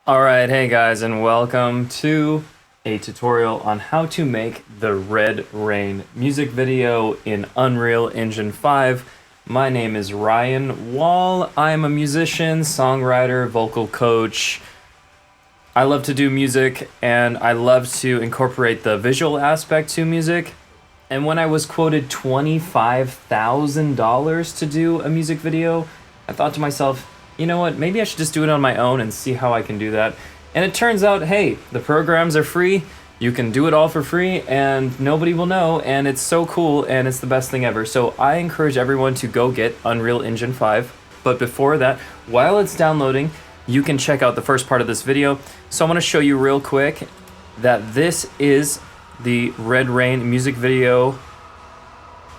Alright, hey guys, and welcome to a tutorial on how to make the Red Rain music video in Unreal Engine 5. My name is Ryan Wall. I'm a musician, songwriter, vocal coach. I love to do music, and I love to incorporate the visual aspect to music. And when I was quoted $25,000 to do a music video, I thought to myself, you know what, maybe I should just do it on my own and see how I can do that. And it turns out, hey, the programs are free, you can do it all for free, and nobody will know, and it's so cool, and it's the best thing ever. So I encourage everyone to go get Unreal Engine 5. But before that, while it's downloading, you can check out the first part of this video. So I want to show you real quick that this is the Red Rain music video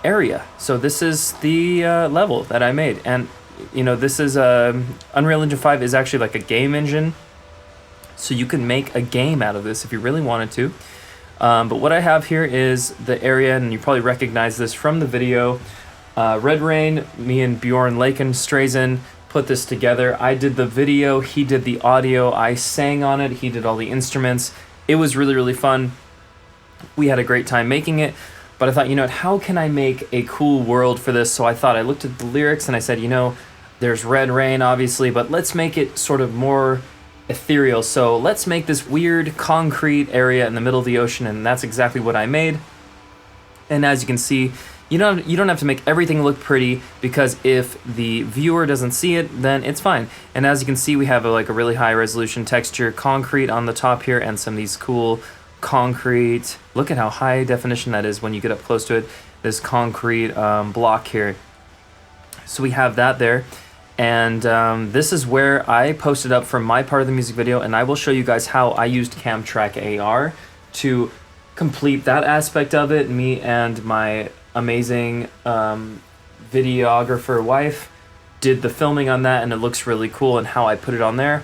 area. So this is the level that I made, and you know, this is Unreal Engine 5 is actually like a game engine, so you can make a game out of this if you really wanted to. But what I have here is the area, and you probably recognize this from the video. Red Rain, me and Bjorn Lakenstrazen put this together. I did the video, he did the audio, I sang on it, he did all the instruments. It was really, really fun. We had a great time making it. But I thought, you know, how can I make a cool world for this? So I thought, I looked at the lyrics and I said, you know, there's Red Rain, obviously, but let's make it sort of more ethereal. So let's make this weird concrete area in the middle of the ocean, and that's exactly what I made. And as you can see, you don't have to make everything look pretty, because if the viewer doesn't see it, then it's fine. And as you can see, we have like a really high resolution texture concrete on the top here, and some of these cool concrete, look at how high definition that is when you get up close to it, this concrete block here. So we have that there, and this is where I posted up for my part of the music video, and I will show you guys how I used CamtrackAR to complete that aspect of it. Me and my amazing videographer wife did the filming on that, and it looks really cool, and how I put it on there.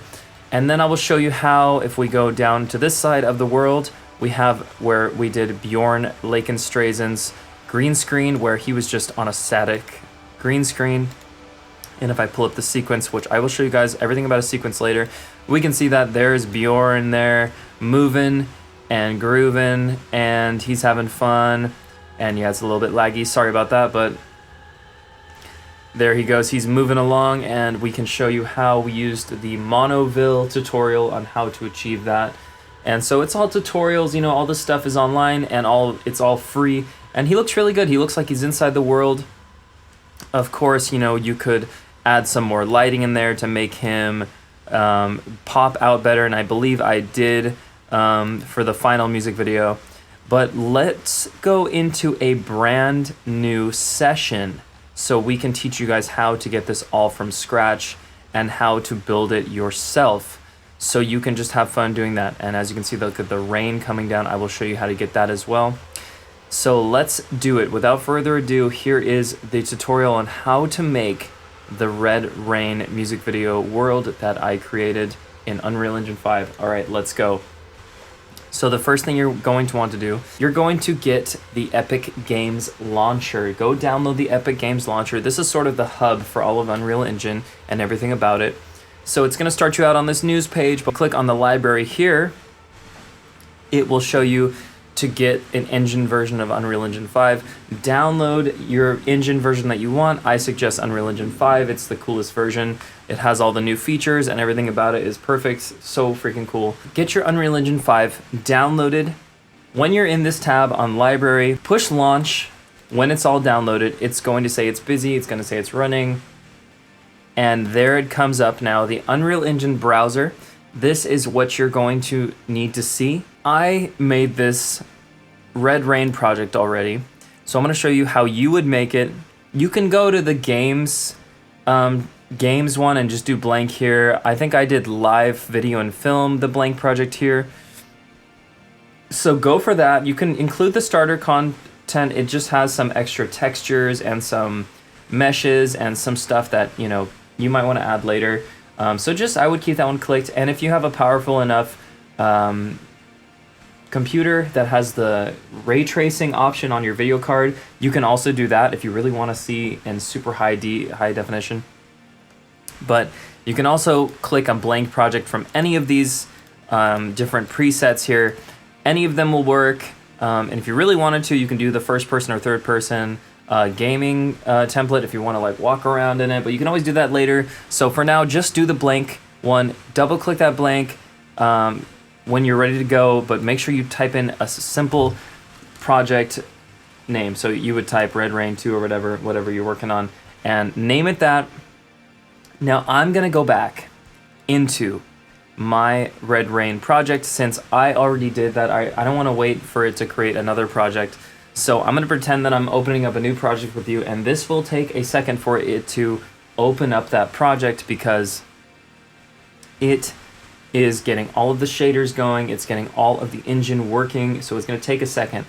And then I will show you how, if we go down to this side of the world, we have where we did Bjorn Lakenstrazen's green screen, where he was just on a static green screen. And if I pull up the sequence, which I will show you guys everything about a sequence later, we can see that there's Bjorn there moving and grooving, and he's having fun. And yeah, it's a little bit laggy, sorry about that, but there he goes, he's moving along, and we can show you how we used the Monoville tutorial on how to achieve that. And so it's all tutorials, you know, all this stuff is online, and it's all free, and he looks really good. He looks like he's inside the world. Of course, you know, you could add some more lighting in there to make him pop out better, and I believe I did for the final music video. But let's go into a brand new session so we can teach you guys how to get this all from scratch and how to build it yourself, so you can just have fun doing that. And as you can see, look at the rain coming down. I will show you how to get that as well. So let's do it. Without further ado, here is the tutorial on how to make the Red Rain music video world that I created in Unreal Engine 5. All right, let's go. So the first thing you're going to want to do, you're going to get the Epic Games Launcher. Go download the Epic Games Launcher. This is sort of the hub for all of Unreal Engine and everything about it. So it's going to start you out on this news page, but click on the library here. It will show you to get an engine version of Unreal Engine 5. Download your engine version that you want. I suggest Unreal Engine 5. It's the coolest version. It has all the new features, and everything about it is perfect. So freaking cool. Get your Unreal Engine 5 downloaded. When you're in this tab on library, push launch. When it's all downloaded, it's going to say it's busy. It's going to say it's running. And there it comes up now, the Unreal Engine browser. This is what you're going to need to see. I made this Red Rain project already, so I'm going to show you how you would make it. You can go to the games one and just do blank here. I think I did live video and film, the blank project here. So go for that. You can include the starter content. It just has some extra textures and some meshes and some stuff that, you know, you might want to add later. So I would keep that one clicked. And if you have a powerful enough computer that has the ray tracing option on your video card, you can also do that if you really want to see in super high definition. But You can also click on blank project from any of these different presets here. Any of them will work. And if you really wanted to, you can do the first person or third person gaming template if you want to like walk around in it, but you can always do that later. So for now, just do the blank one, double click that blank when you're ready to go, but make sure you type in a simple project name. So you would type Red Rain 2 or whatever you're working on, and name it that. Now I'm gonna go back into my Red Rain project since I already did that. I don't wanna wait for it to create another project. So I'm gonna pretend that I'm opening up a new project with you, and this will take a second for it to open up that project because it is getting all of the shaders going, it's getting all of the engine working, so it's gonna take a second.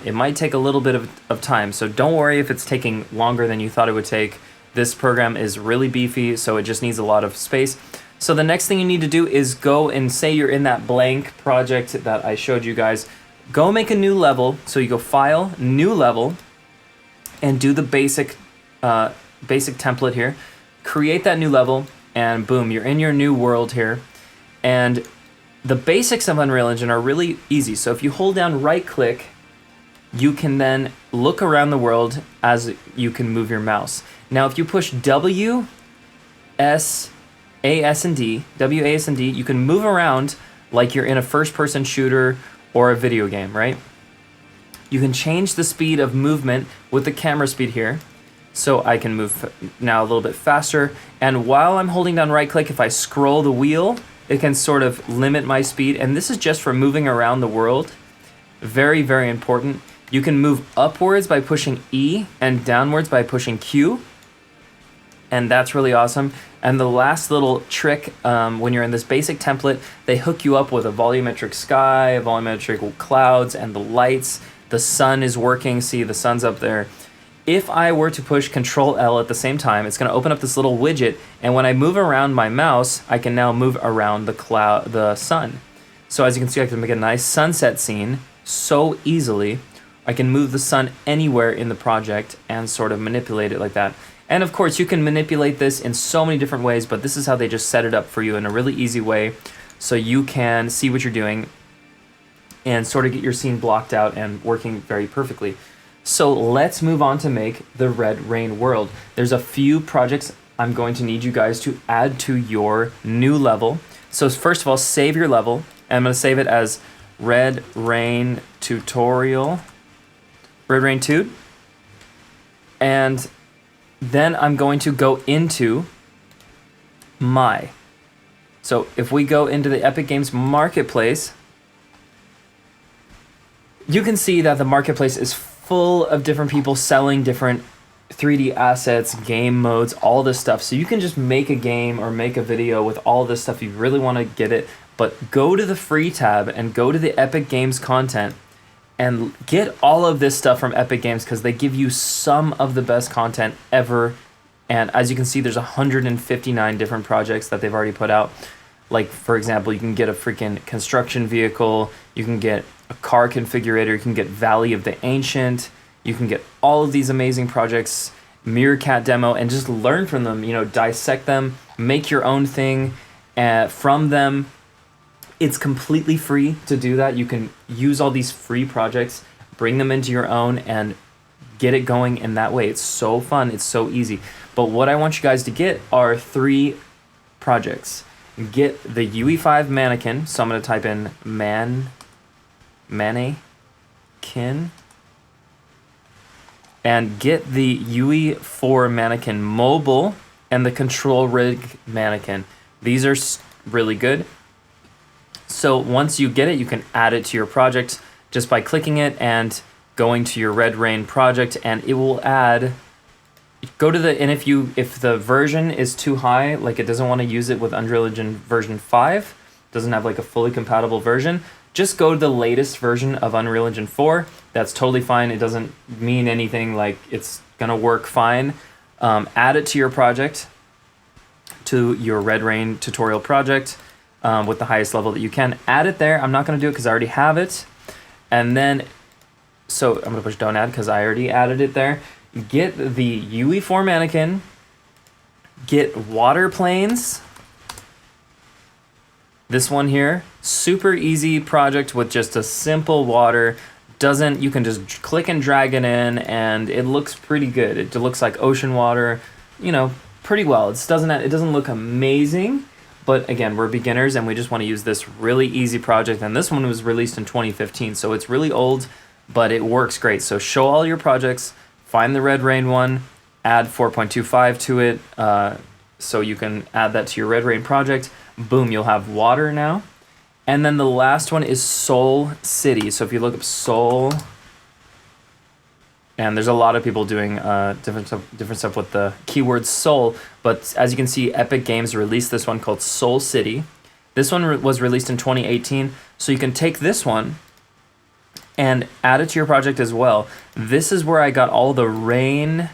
It might take a little bit of time, so don't worry if it's taking longer than you thought it would take. This program is really beefy, so it just needs a lot of space. So the next thing you need to do is go and say you're in that blank project that I showed you guys. Go make a new level. So you go File, New Level, and do the basic template here. Create that new level, and boom, you're in your new world here. And the basics of Unreal Engine are really easy. So if you hold down right-click, you can then look around the world as you can move your mouse. Now, if you push W, S, A, S, and D, W, A, S, and D, you can move around like you're in a first-person shooter or a video game, right? You can change the speed of movement with the camera speed here. So I can move now a little bit faster. And while I'm holding down right-click, if I scroll the wheel, it can sort of limit my speed. And this is just for moving around the world. Very, very important. You can move upwards by pushing E and downwards by pushing Q. And that's really awesome. And the last little trick, when you're in this basic template, they hook you up with a volumetric sky, volumetric clouds, and the lights. The sun is working. See, the sun's up there. If I were to push Control L at the same time, it's going to open up this little widget. And when I move around my mouse, I can now move around the sun. So as you can see, I can make a nice sunset scene so easily. I can move the sun anywhere in the project and sort of manipulate it like that. And of course, you can manipulate this in so many different ways, but this is how they just set it up for you in a really easy way so you can see what you're doing and sort of get your scene blocked out and working very perfectly. So let's move on to make the Red Rain world. There's a few projects I'm going to need you guys to add to your new level. So first of all, save your level. And I'm going to save it as Red Rain Tutorial. Red Rain 2, and then I'm going to go into my. So if we go into the Epic Games Marketplace, you can see that the marketplace is full of different people selling different 3D assets, game modes, all this stuff. So you can just make a game or make a video with all this stuff. You really want to get it, but go to the free tab and go to the Epic Games content and get all of this stuff from Epic Games because they give you some of the best content ever. And as you can see, there's 159 different projects that they've already put out. Like, for example, you can get a freaking construction vehicle, you can get a car configurator, you can get Valley of the Ancient, you can get all of these amazing projects, Meerkat demo, and just learn from them, you know, dissect them, make your own thing from them. It's completely free to do that. You can use all these free projects, bring them into your own, and get it going in that way. It's so fun. It's so easy. But what I want you guys to get are 3 projects. Get the UE5 mannequin. So I'm going to type in mannequin. And get the UE4 mannequin mobile and the control rig mannequin. These are really good. So once you get it, you can add it to your project just by clicking it and going to your Red Rain project, and it will add. Go to the, and if the version is too high, like it doesn't want to use it with Unreal Engine version 5, doesn't have like a fully compatible version, just go to the latest version of Unreal Engine 4. That's totally fine. It doesn't mean anything, like it's gonna work fine. Add it to your project, to your Red Rain tutorial project. With the highest level that you can. Add it there. I'm not going to do it because I already have it. And then, so I'm going to push don't add because I already added it there. Get the UE4 mannequin. Get water planes. This one here, super easy project with just a simple water. You can just click and drag it in and it looks pretty good. It looks like ocean water, you know, pretty well. It doesn't look amazing, but again, we're beginners and we just want to use this really easy project. And this one was released in 2015, so it's really old, but it works great. So show all your projects, find the Red Rain one, add 4.25 to it, so you can add that to your Red Rain project. Boom, you'll have water now. And then the last one is Soul City. So if you look up Soul, and there's a lot of people doing different stuff with the keyword soul, but as you can see, Epic Games released this one called Soul City. This one was released in 2018, so you can take this one and add it to your project as well. This is where I got all the rain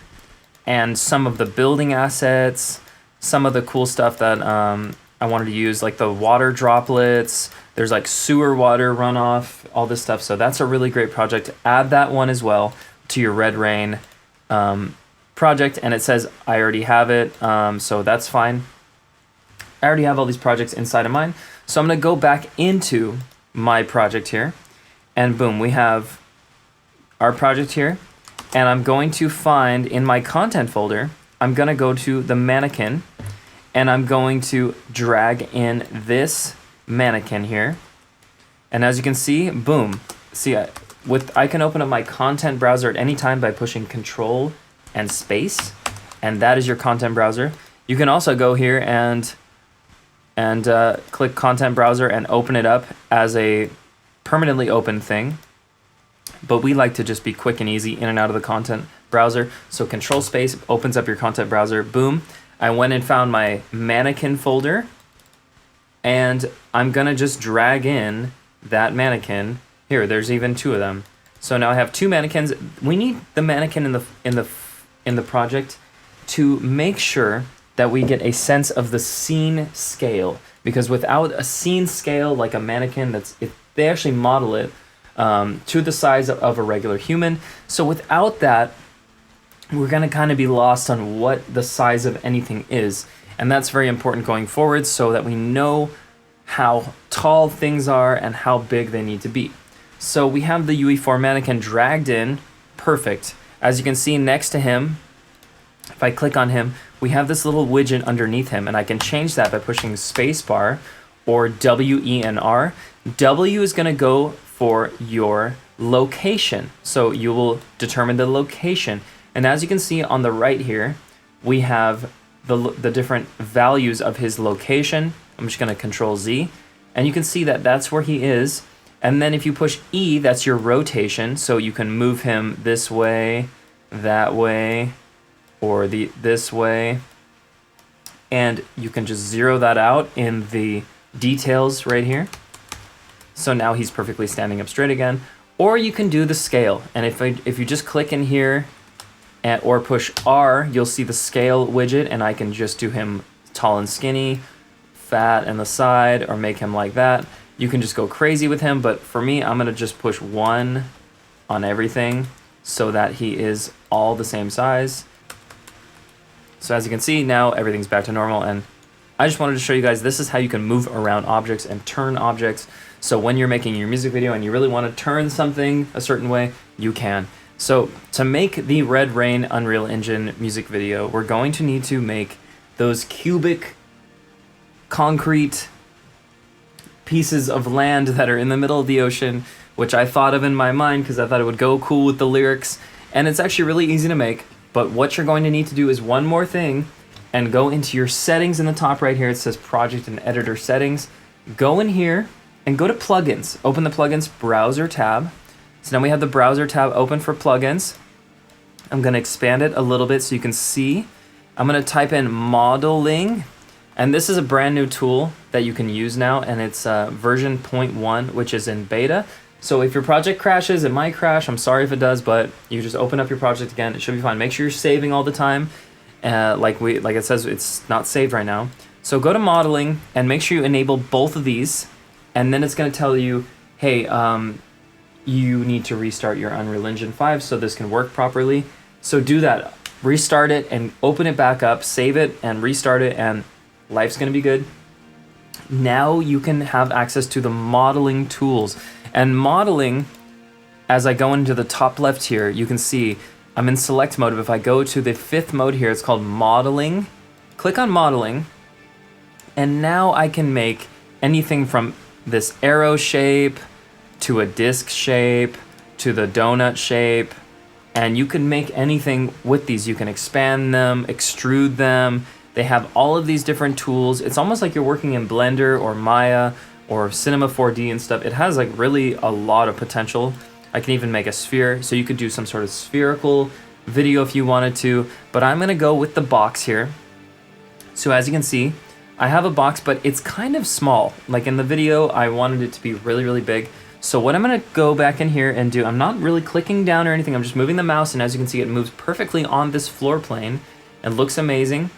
and some of the building assets, some of the cool stuff that I wanted to use, like the water droplets. There's like sewer water runoff, all this stuff. So that's a really great project. Add that one as well to your Red Rain project. And it says I already have it, so that's fine. I already have all these projects inside of mine. So I'm gonna go back into my project here, and boom, we have our project here. And I'm going to find in my content folder, I'm gonna go to the mannequin, and I'm going to drag in this mannequin here. And as you can see, boom. See, I can open up my content browser at any time by pushing Control and space, and that is your content browser. You can also go here and click content browser and open it up as a permanently open thing. But we like to just be quick and easy in and out of the content browser. So Control space opens up your content browser. Boom. I went and found my mannequin folder, and I'm gonna just drag in that mannequin. Here, there's even two of them. So now I have two mannequins. We need the mannequin in the project to make sure that we get a sense of the scene scale, because without a scene scale, like a mannequin, they actually model it to the size of a regular human. So without that, we're gonna kind of be lost on what the size of anything is. And that's very important going forward, so that we know how tall things are and how big they need to be. So we have the UE4 mannequin dragged in, perfect. As you can see next to him, if I click on him, we have this little widget underneath him, and I can change that by pushing spacebar or W, E, and R. W is gonna go for your location. So you will determine the location. And as you can see on the right here, we have the different values of his location. I'm just gonna Control Z, and you can see that that's where he is. And then if you push E, that's your rotation. So you can move him this way, that way, or this way. And you can just zero that out in the details right here. So now he's perfectly standing up straight again. Or you can do the scale. And if you just click in here or push R, you'll see the scale widget, and I can just do him tall and skinny, fat and the side, or make him like that. You can just go crazy with him, but for me, I'm gonna just push 1 on everything so that he is all the same size. So as you can see, now everything's back to normal, and I just wanted to show you guys, this is how you can move around objects and turn objects. So when you're making your music video and you really want to turn something a certain way, you can. So to make the Red Rain Unreal Engine music video, we're going to need to make those cubic concrete pieces of land that are in the middle of the ocean, which I thought of in my mind because I thought it would go cool with the lyrics. And it's actually really easy to make, but what you're going to need to do is one more thing, and go into your settings in the top right here. It says Project and Editor Settings. Go in here and go to Plugins. Open the Plugins Browser tab. So now we have the Browser tab open for plugins. I'm gonna expand it a little bit so you can see. I'm gonna type in modeling, and this is a brand new tool that you can use now, and it's version 0.1, which is in beta. So if your project crashes, it might crash. I'm sorry if it does, but you just open up your project again. It should be fine. Make sure you're saving all the time. Like it says, it's not saved right now. So go to modeling and make sure you enable both of these, and then it's gonna tell you, hey, you need to restart your Unreal Engine 5 so this can work properly. So do that, restart it and open it back up, save it and restart it, and life's gonna be good. now you can have access to the modeling tools. And modeling, as I go into the top left here, you can see I'm in select mode. If I go to the 5th mode here, it's called modeling. Click on modeling, and now I can make anything from this arrow shape to a disc shape to the donut shape, and you can make anything with these. You can expand them, extrude them. They have all of these different tools. It's almost like you're working in Blender or Maya or Cinema 4D and stuff. It has like really a lot of potential. I can even make a sphere, so you could do some sort of spherical video if you wanted to, but I'm gonna go with the box here. So as you can see, I have a box, but it's kind of small. Like in the video, I wanted it to be really, really big. So what I'm gonna go back in here and do, I'm not really clicking down or anything, I'm just moving the mouse, and as you can see, it moves perfectly on this floor plane. It looks amazing,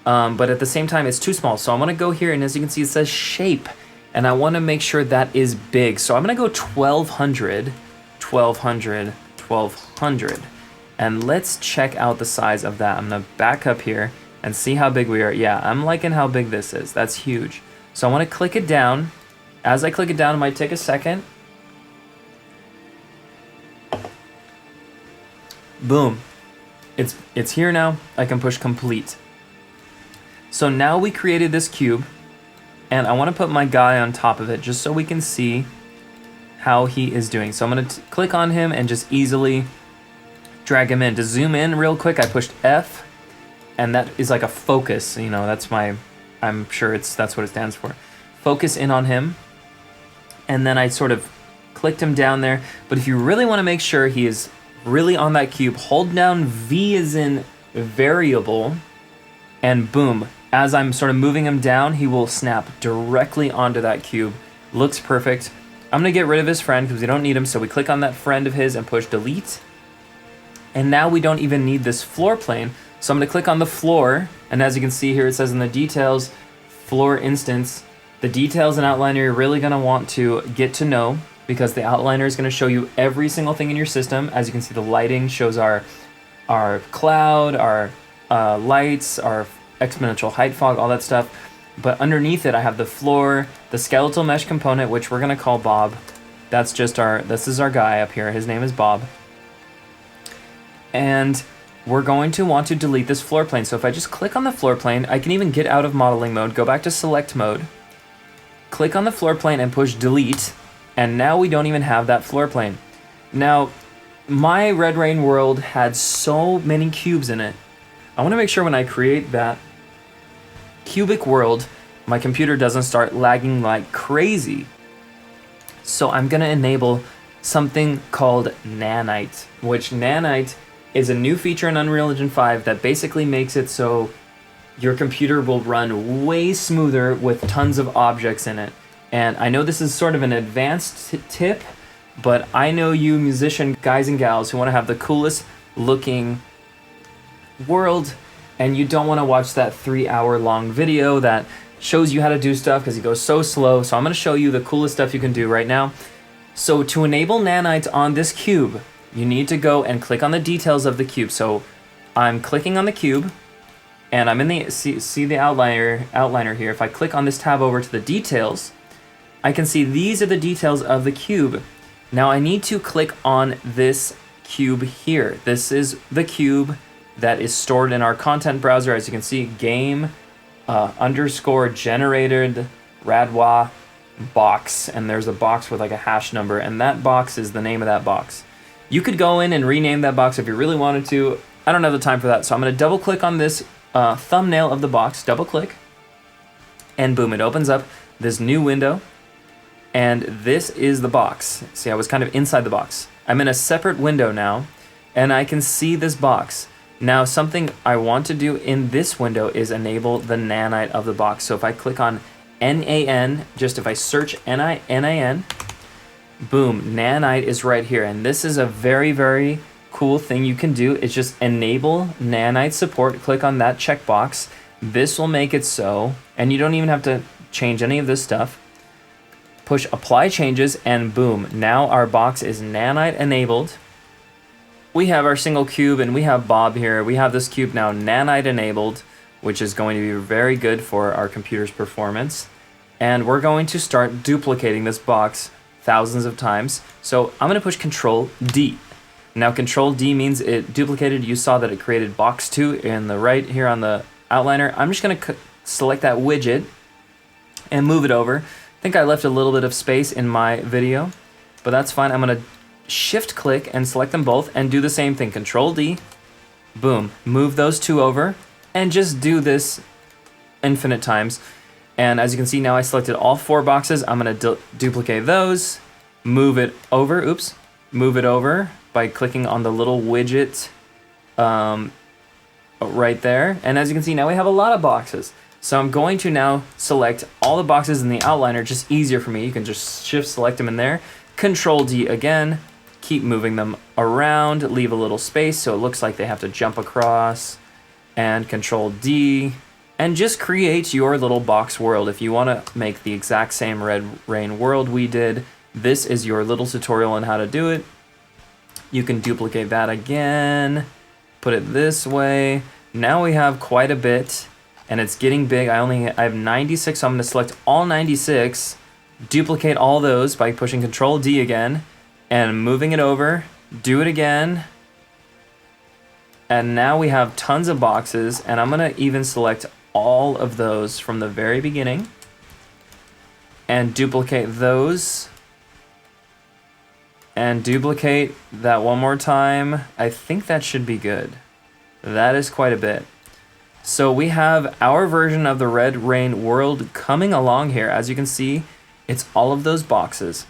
but at the same time, it's too small. So I'm gonna go here, and as you can see, it says shape, and I wanna make sure that is big. So I'm gonna go 1200, 1200, 1200. And let's check out the size of that. I'm gonna back up here and see how big we are. Yeah, I'm liking how big this is. That's huge. So I wanna click it down. As I click it down, it might take a second. Boom. It's here now. I can push complete. So now we created this cube, and I wanna put my guy on top of it just so we can see how he is doing. So I'm gonna click on him and just easily drag him in. To zoom in real quick, I pushed F, and that is like a focus. You know, that's I'm sure that's what it stands for. Focus in on him, and then I sort of clicked him down there. But if you really want to make sure he is really on that cube, hold down V as in variable, and boom. As I'm sort of moving him down, he will snap directly onto that cube. Looks perfect. I'm gonna get rid of his friend because we don't need him, so we click on that friend of his and push delete. And now we don't even need this floor plane. So I'm gonna click on the floor, and as you can see here, it says in the details, floor instance. The details and outliner you're really gonna want to get to know, because the outliner is gonna show you every single thing in your system. As you can see, the lighting shows our cloud, our lights, our exponential height fog, all that stuff. But underneath it, I have the floor, the skeletal mesh component, which we're gonna call Bob. That's just this is our guy up here. His name is Bob. And we're going to want to delete this floor plane. So if I just click on the floor plane, I can even get out of modeling mode, go back to select mode, click on the floor plane and push delete. And now we don't even have that floor plane. Now, my Red Rain world had so many cubes in it. I wanna make sure when I create that cubic world, my computer doesn't start lagging like crazy. So I'm gonna enable something called Nanite, which Nanite is a new feature in Unreal Engine 5 that basically makes it so your computer will run way smoother with tons of objects in it. And I know this is sort of an advanced tip, but I know you musician guys and gals who wanna have the coolest looking world, and you don't wanna watch that 3-hour long video that shows you how to do stuff because it goes so slow. So I'm gonna show you the coolest stuff you can do right now. So to enable Nanite on this cube, you need to go and click on the details of the cube. So I'm clicking on the cube, and I'm in the, see the outliner here. If I click on this tab over to the details, I can see these are the details of the cube. Now I need to click on this cube here. This is the cube that is stored in our content browser. As you can see, game underscore generated radwa box, and there's a box with like a hash number, and that box is the name of that box. You could go in and rename that box if you really wanted to. I don't have the time for that, so I'm gonna double click on this thumbnail of the box, double click, and boom, it opens up this new window, and this is the box. See, I was kind of inside the box. I'm in a separate window now, and I can see this box. Now, something I want to do in this window is enable the Nanite of the box. So if I click on NAN, just if I search NAN, boom, Nanite is right here. And this is a very, very cool thing you can do. It's just enable Nanite support. Click on that checkbox. This will make it so, and you don't even have to change any of this stuff. Push apply changes, and boom, now our box is Nanite enabled. We have our single cube, and we have Bob here. We have this cube now Nanite enabled, which is going to be very good for our computer's performance. And we're going to start duplicating this box thousands of times. So I'm gonna push Control D. Now Control D means it duplicated. You saw that it created box 2 in the right here on the outliner. I'm just gonna select that widget and move it over. I think I left a little bit of space in my video, but that's fine. I'm gonna shift click and select them both and do the same thing. Control D, boom, move those 2 over and just do this infinite times. And as you can see now, I selected all 4 boxes. I'm gonna duplicate those, move it over, move it over by clicking on the little widget right there. And as you can see, now we have a lot of boxes. So I'm going to now select all the boxes in the outliner, just easier for me. You can just shift select them in there. Control D again, keep moving them around, leave a little space so it looks like they have to jump across, and Control D, and just create your little box world. If you want to make the exact same red rain world we did, this is your little tutorial on how to do it. You can duplicate that again, put it this way. Now we have quite a bit, and it's getting big. I have 96, so I'm going to select all 96, duplicate all those by pushing Control D again, and moving it over, do it again. And now we have tons of boxes, and I'm going to even select all of those from the very beginning and duplicate those and duplicate that one more time. I think that should be good. That is quite a bit. So we have our version of the red rain world coming along here. As you can see, it's all of those boxes.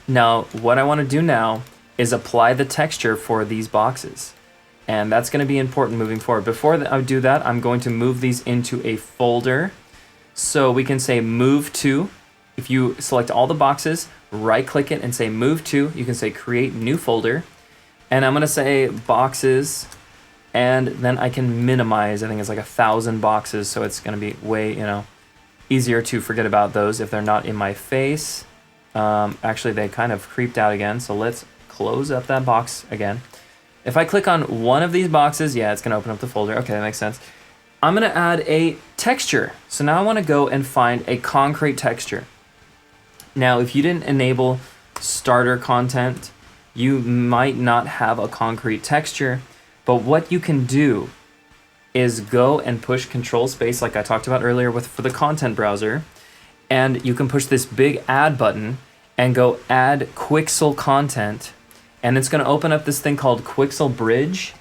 Now, what I want to do now is apply the texture for these boxes. And that's going to be important moving forward. Before I do that, I'm going to move these into a folder. So we can say move to. If you select all the boxes, right click it and say move to. You can say create new folder. And I'm going to say boxes. And then I can minimize. I think it's like 1,000 boxes. So it's going to be way, easier to forget about those if they're not in my face. Actually, they kind of creeped out again. So let's close up that box again. If I click on one of these boxes, yeah, it's gonna open up the folder. Okay, that makes sense. I'm gonna add a texture. So now I wanna go and find a concrete texture. Now, if you didn't enable starter content, you might not have a concrete texture, but what you can do is go and push Control Space like I talked about earlier for the content browser, and you can push this big add button and go add Quixel content. And it's going to open up this thing called Quixel Bridge,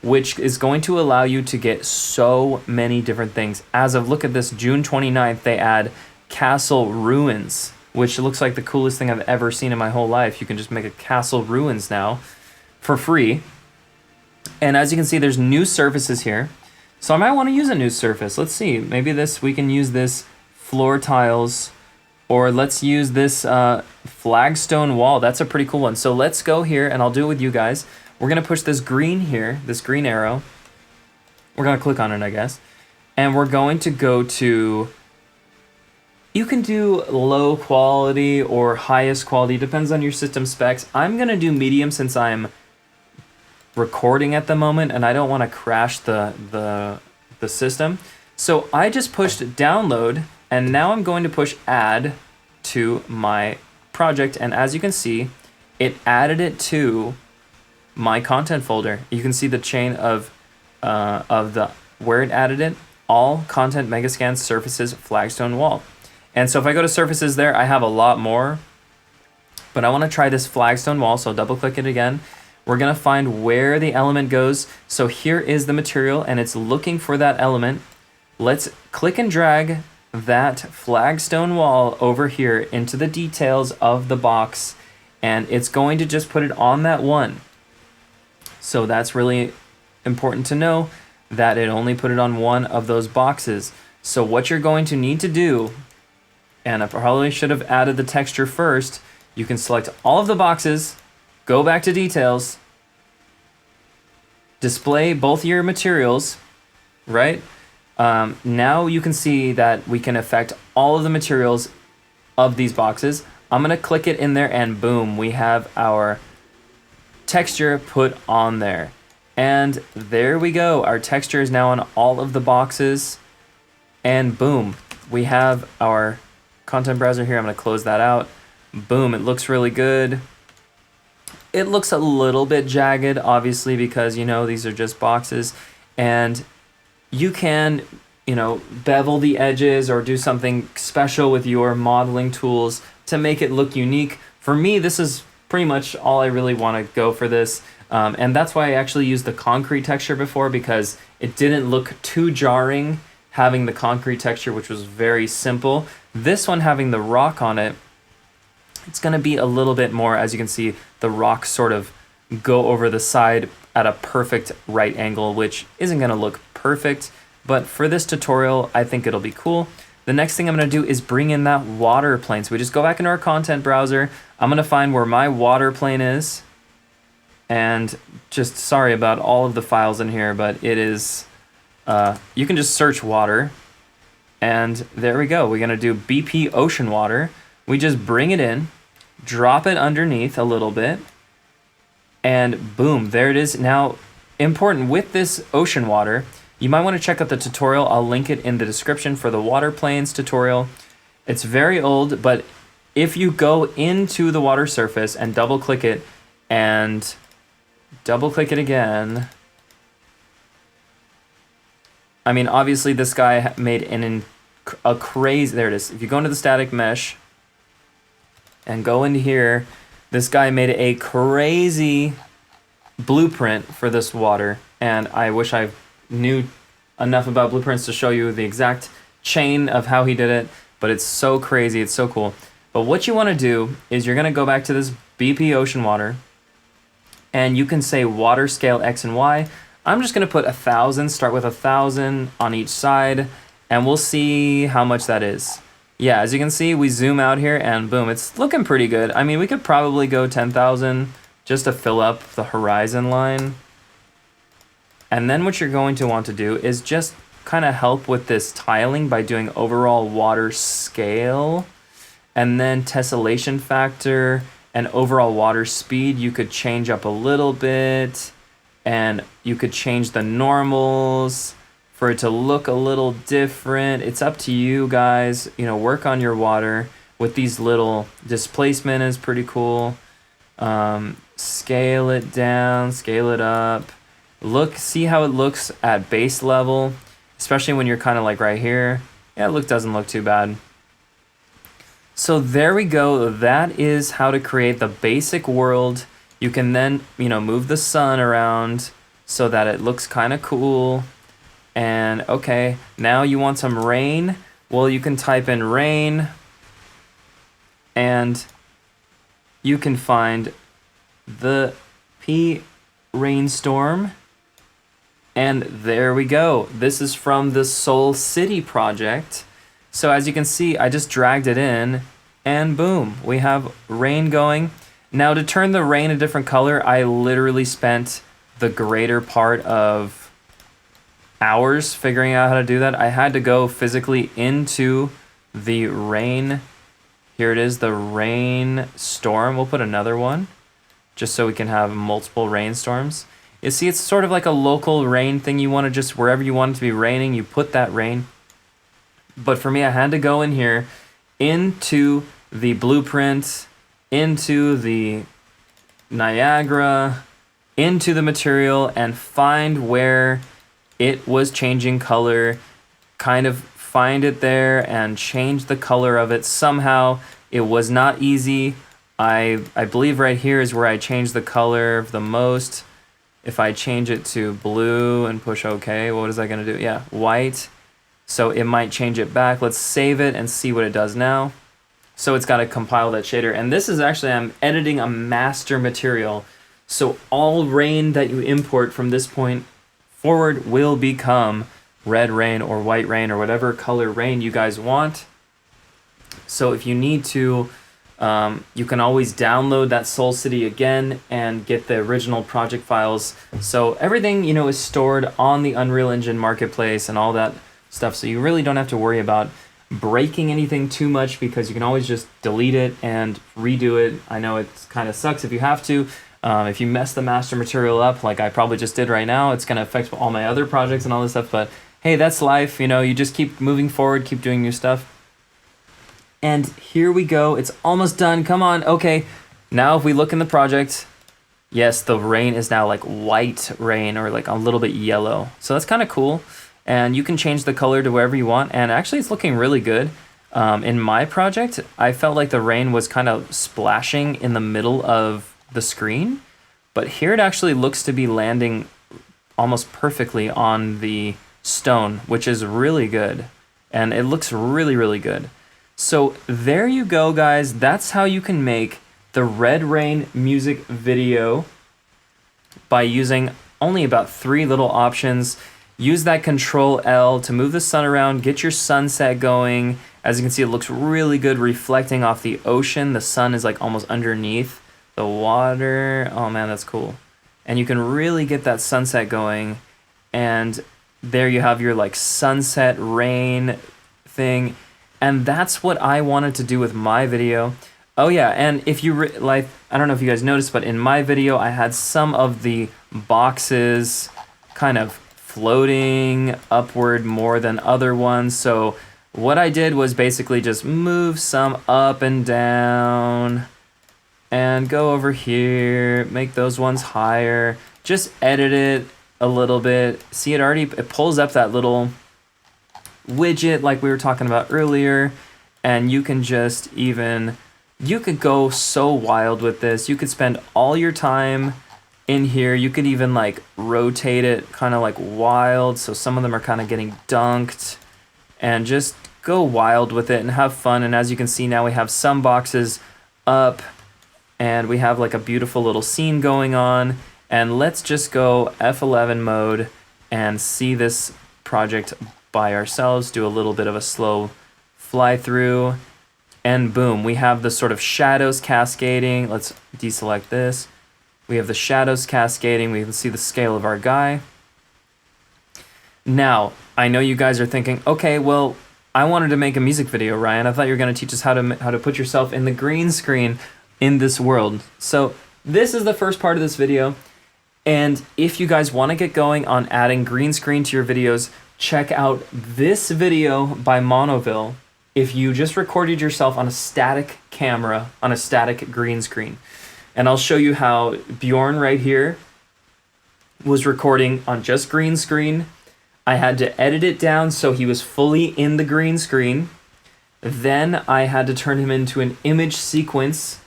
which is going to allow you to get so many different things. As of, look at this, June 29th, they add Castle Ruins, which looks like the coolest thing I've ever seen in my whole life. You can just make a Castle Ruins now for free. And as you can see, there's new surfaces here. So I might want to use a new surface. Let's see, maybe we can use this floor tiles, or let's use this flagstone wall. That's a pretty cool one. So let's go here, and I'll do it with you guys. We're gonna push this green here, this green arrow. We're gonna click on it, I guess. And we're going to go to, you can do low quality or highest quality, depends on your system specs. I'm gonna do medium since I'm recording at the moment and I don't wanna crash the system. So I just pushed download, and now I'm going to push add to my project. And as you can see, it added it to my content folder. You can see the chain of where it added it, all content, megascans, surfaces, flagstone wall. And so if I go to surfaces there, I have a lot more, but I want to try this flagstone wall. So double click it again. We're going to find where the element goes. So here is the material and it's looking for that element. Let's click and drag that flagstone wall over here into the details of the box, and it's going to just put it on that one. So that's really important to know that it only put it on one of those boxes. So what you're going to need to do, and I probably should have added the texture first, you can select all of the boxes, go back to details, display both your materials, right? Now you can see that we can affect all of the materials of these boxes. I'm gonna click it in there and boom, we have our texture put on there. And there we go, our texture is now on all of the boxes. And boom, we have our content browser here. I'm gonna close that out. Boom, it looks really good. It looks a little bit jagged, obviously, because, you know, these are just boxes. And you can, you know, bevel the edges or do something special with your modeling tools to make it look unique. For me, this is pretty much all I really want to go for this. And that's why I actually used the concrete texture before, because it didn't look too jarring having the concrete texture, which was very simple. This one having the rock on it, it's going to be a little bit more, as you can see, the rocks sort of go over the side at a perfect right angle, which isn't going to look perfect, but for this tutorial, I think it'll be cool. The next thing I'm going to do is bring in that water plane. So we just go back into our content browser. I'm going to find where my water plane is, and just sorry about all of the files in here, but it is, you can just search water, and there we go. We're going to do BP ocean water. We just bring it in, drop it underneath a little bit, and boom, there it is. Now, important with this ocean water, you might want to check out the tutorial. I'll link it in the description for the water planes tutorial. It's very old, but if you go into the water surface and double click it and double click it again, I mean, obviously this guy made a crazy, there it is. If you go into the static mesh and go into here, this guy made a crazy blueprint for this water, and I wish I knew enough about blueprints to show you the exact chain of how he did it, but it's so crazy, it's so cool. But what you want to do is you're going to go back to this BP ocean water, and you can say water scale X and Y. I'm just going to put 1,000, start with 1,000 on each side, and we'll see how much that is. Yeah, as you can see, we zoom out here and boom, it's looking pretty good. I mean, we could probably go 10,000 just to fill up the horizon line. And then what you're going to want to do is just kind of help with this tiling by doing overall water scale, and then tessellation factor and overall water speed you could change up a little bit, and you could change the normals for it to look a little different. It's up to you guys, you know, work on your water with these little displacement is pretty cool. Scale it down, scale it up. Look, see how it looks at base level, especially when you're kind of like right here. Yeah, doesn't look too bad. So there we go. That is how to create the basic world. You can then, you know, move the sun around so that it looks kind of cool. And okay, now you want some rain. Well, you can type in rain, and you can find the P rainstorm. And there we go. This is from the Soul City project. So as you can see, I just dragged it in, and boom, we have rain going. Now to turn the rain a different color, I literally spent the greater part of hours figuring out how to do that. I had to go physically into the rain. Here it is, the rain storm. We'll put another one just so we can have multiple rainstorms. You see, it's sort of like a local rain thing. You want to just, wherever you want it to be raining, you put that rain. But for me, I had to go in here into the blueprint, into the Niagara, into the material, and find where it was changing color, kind of find it there and change the color of it. Somehow it was not easy. I believe right here is where I changed the color the most. If I change it to blue and push OK, what is that going to do? Yeah, white. So it might change it back. Let's save it and see what it does now. So it's got to compile that shader. And this is actually, I'm editing a master material. So all rain that you import from this point forward will become red rain or white rain or whatever color rain you guys want. So if you need to, you can always download that Soul City again and get the original project files. So everything, you know, is stored on the Unreal Engine marketplace and all that stuff. So you really don't have to worry about breaking anything too much, because you can always just delete it and redo it. I know it kind of sucks if you have to. If you mess the master material up, like I probably just did right now, it's going to affect all my other projects and all this stuff. But hey, that's life. You know, you just keep moving forward, keep doing new stuff. And here we go. It's almost done. Come on. Okay. Now if we look in the project, yes, the rain is now like white rain or like a little bit yellow. So that's kind of cool. And you can change the color to wherever you want. And actually it's looking really good. In my project, I felt like the rain was kind of splashing in the middle of the screen. But here it actually looks to be landing almost perfectly on the stone, which is really good. And it looks really, really good. So there you go, guys. That's how you can make the Red Rain music video by using only about 3 little options. Use that Control L to move the sun around, get your sunset going. As you can see, it looks really good reflecting off the ocean. The sun is like almost underneath the water. Oh man, that's cool. And you can really get that sunset going. And there you have your like sunset rain thing. And that's what I wanted to do with my video. Oh yeah, and if you like, I don't know if you guys noticed, but in my video, I had some of the boxes kind of floating upward more than other ones. So what I did was basically just move some up and down and go over here, make those ones higher, just edit it a little bit. See, it pulls up that little widget like we were talking about earlier, and you can just you could go so wild with this. You could spend all your time in here. You could even like rotate it kind of like wild, so some of them are kind of getting dunked, and just go wild with it and have fun. And as you can see now, we have some boxes up and we have like a beautiful little scene going on. And let's just go F11 mode and see this project by ourselves, do a little bit of a slow fly through, and boom, we have the sort of shadows cascading. Let's deselect this. We have the shadows cascading. We can see the scale of our guy. Now, I know you guys are thinking, okay, well, I wanted to make a music video, Ryan. I thought you were going to teach us how to put yourself in the green screen in this world. So this is the first part of this video. And if you guys want to get going on adding green screen to your videos, check out this video by Monoville. If you just recorded yourself on a static camera, on a static green screen. And I'll show you how Bjorn right here was recording on just green screen. I had to edit it down so he was fully in the green screen. Then I had to turn him into an image sequence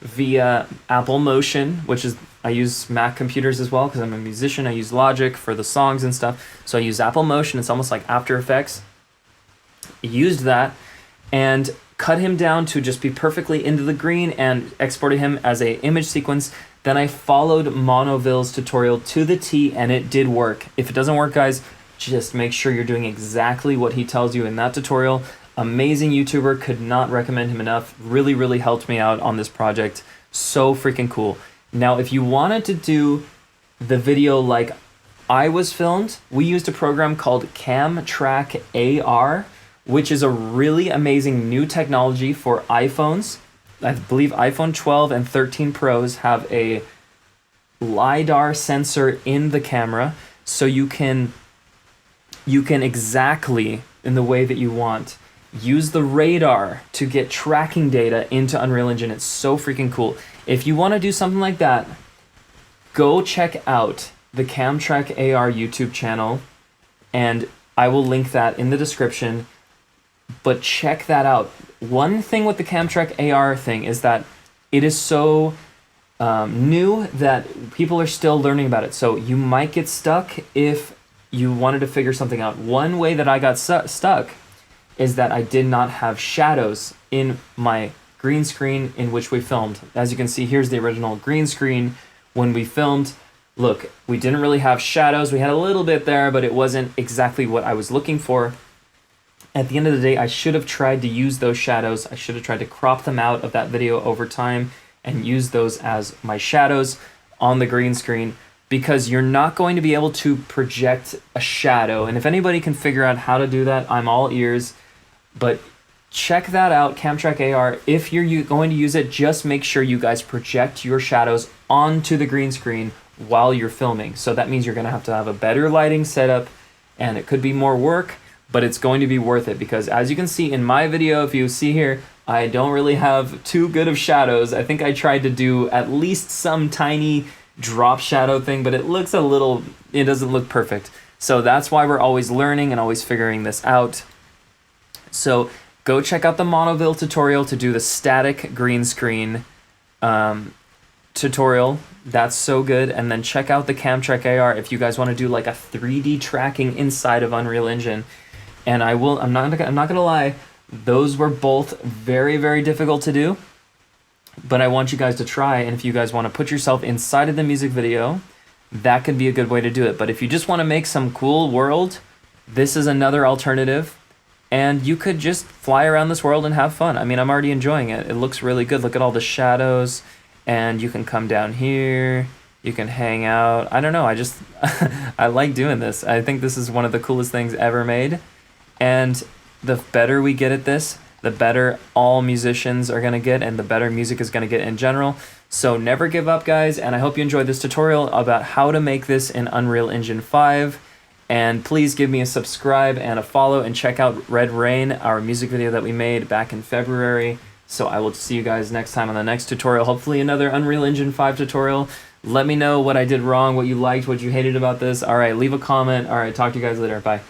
via Apple Motion, which is, I use Mac computers as well because I'm a musician. I use Logic for the songs and stuff. So I use Apple Motion. It's almost like After Effects. Used that and cut him down to just be perfectly into the green and exported him as a image sequence. Then I followed Monoville's tutorial to the T and it did work. If it doesn't work, guys, just make sure you're doing exactly what he tells you in that tutorial. Amazing YouTuber, could not recommend him enough. Really, really helped me out on this project. So freaking cool. Now, if you wanted to do the video like I was filmed, we used a program called CamtrackAR, which is a really amazing new technology for iPhones. I believe iPhone 12 and 13 Pros have a LiDAR sensor in the camera, so you can exactly, in the way that you want, use the radar to get tracking data into Unreal Engine. It's so freaking cool. If you want to do something like that, go check out the CamtrackAR YouTube channel, and I will link that in the description. But check that out. One thing with the CamtrackAR thing is that it is so new that people are still learning about it. So you might get stuck if you wanted to figure something out. One way that I got stuck is that I did not have shadows in my green screen in which we filmed. As you can see, here's the original green screen when we filmed. Look, we didn't really have shadows. We had a little bit there, but it wasn't exactly what I was looking for. At the end of the day, I should have tried to use those shadows. I should have tried to crop them out of that video over time and use those as my shadows on the green screen, because you're not going to be able to project a shadow. And if anybody can figure out how to do that, I'm all ears. But check that out, CamtrackAR. If you're going to use it, just make sure you guys project your shadows onto the green screen while you're filming. So that means you're going to have a better lighting setup, and it could be more work, but it's going to be worth it, because as you can see in my video, if you see here, I don't really have too good of shadows. I think I tried to do at least some tiny drop shadow thing, but it doesn't look perfect. So that's why we're always learning and always figuring this out. So go check out the Monoville tutorial to do the static green screen tutorial. That's so good. And then check out the CamtrackAR if you guys want to do like a 3D tracking inside of Unreal Engine. And I'm not gonna lie, those were both very, very difficult to do, but I want you guys to try. And if you guys want to put yourself inside of the music video, that could be a good way to do it. But if you just want to make some cool world, this is another alternative. And you could just fly around this world and have fun. I mean, I'm already enjoying it. It looks really good. Look at all the shadows. And you can come down here. You can hang out. I don't know. I like doing this. I think this is one of the coolest things ever made. And the better we get at this, the better all musicians are going to get, and the better music is going to get in general. So never give up, guys. And I hope you enjoyed this tutorial about how to make this in Unreal Engine 5. And please give me a subscribe and a follow, and check out Red Rain, our music video that we made back in February. So I will see you guys next time on the next tutorial, hopefully another Unreal Engine 5 tutorial. Let me know what I did wrong, what you liked, what you hated about this. All right, leave a comment. All right, talk to you guys later. Bye.